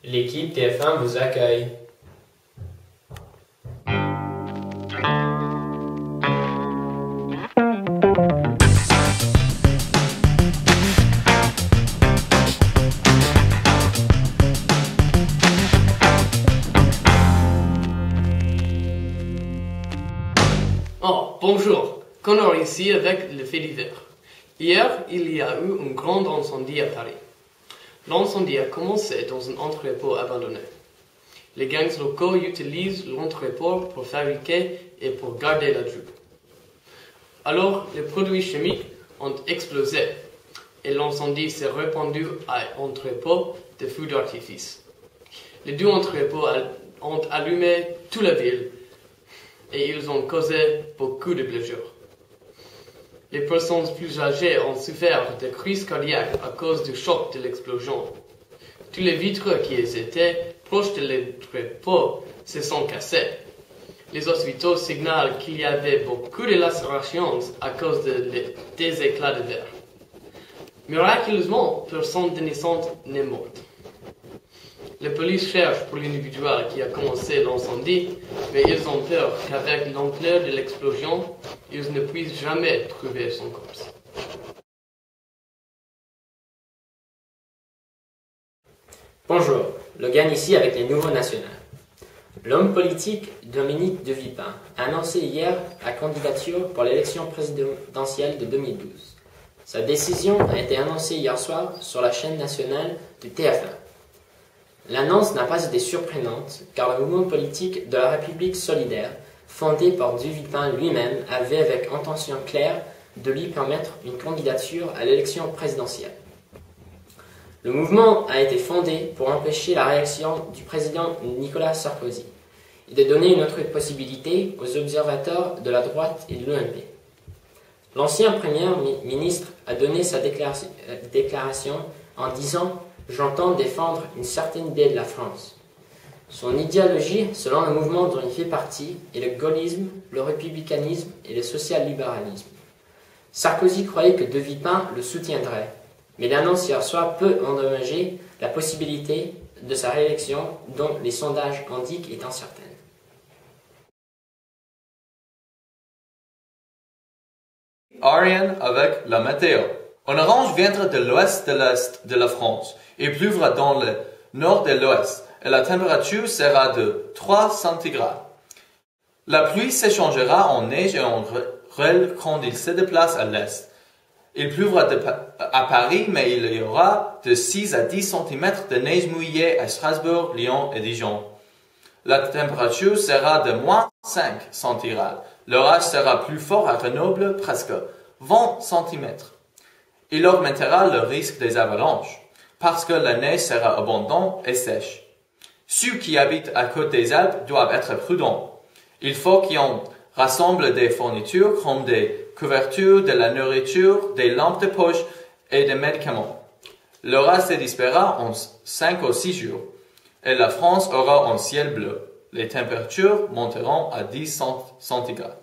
L'équipe TF1 vous accueille. Oh, bonjour, Connor ici avec le fait divers. Hier, il y a eu un grand incendie à Paris. L'incendie a commencé dans un entrepôt abandonné. Les gangs locaux utilisent l'entrepôt pour fabriquer et pour garder la drogue. Alors, les produits chimiques ont explosé et l'incendie s'est répandu à l'entrepôt de feux d'artifice. Les deux entrepôts ont allumé toute la ville et ils ont causé beaucoup de blessures. Les personnes plus âgées ont souffert de crises cardiaques à cause du choc de l'explosion. Tous les vitres qui étaient proches de l'entrepôt se sont cassées. Les hôpitaux signalent qu'il y avait beaucoup de lacérations à cause des éclats de verre. Miraculeusement, personne de naissante n'est morte. La police cherche pour l'individuel qui a commencé l'incendie, mais ils ont peur qu'avec l'ampleur de l'explosion, ils ne puissent jamais trouver son corps. Bonjour, Logan ici avec les Nouveaux Nationaux. L'homme politique Dominique de Villepin a annoncé hier la candidature pour l'élection présidentielle de 2012. Sa décision a été annoncée hier soir sur la chaîne nationale du TF1. L'annonce n'a pas été surprenante car le mouvement politique de la République solidaire, fondé par de Villepin lui-même, avait avec intention claire de lui permettre une candidature à l'élection présidentielle. Le mouvement a été fondé pour empêcher la réélection du président Nicolas Sarkozy et de donner une autre possibilité aux observateurs de la droite et de l'UMP. L'ancien Premier ministre a donné sa déclaration en disant « J'entends défendre une certaine idée de la France ». Son idéologie, selon le mouvement dont il fait partie, est le gaullisme, le républicanisme et le social-libéralisme. Sarkozy croyait que de Villepin le soutiendrait, mais l'annonce hier soir peut endommager la possibilité de sa réélection dont les sondages indiquent est incertaine. Ariane avec la météo. Un orange viendra de l'ouest de l'est de la France et pleuvra dans le nord et l'ouest, et la température sera de 3 centigrades. La pluie s'échangera en neige et en grêle quand il se déplace à l'est. Il pleuvra à Paris, mais il y aura de 6 à 10 cm de neige mouillée à Strasbourg, Lyon et Dijon. La température sera de moins 5 centigrades. L'orage sera plus fort à Grenoble, presque 20 cm. Il augmentera le risque des avalanches, parce que la neige sera abondante et sèche. Ceux qui habitent à côté des Alpes doivent être prudents. Il faut qu'on rassemble des fournitures comme des couvertures, de la nourriture, des lampes de poche et des médicaments. L'orage se disparaîtra en 5 ou 6 jours, et la France aura un ciel bleu. Les températures monteront à 10 centigrades.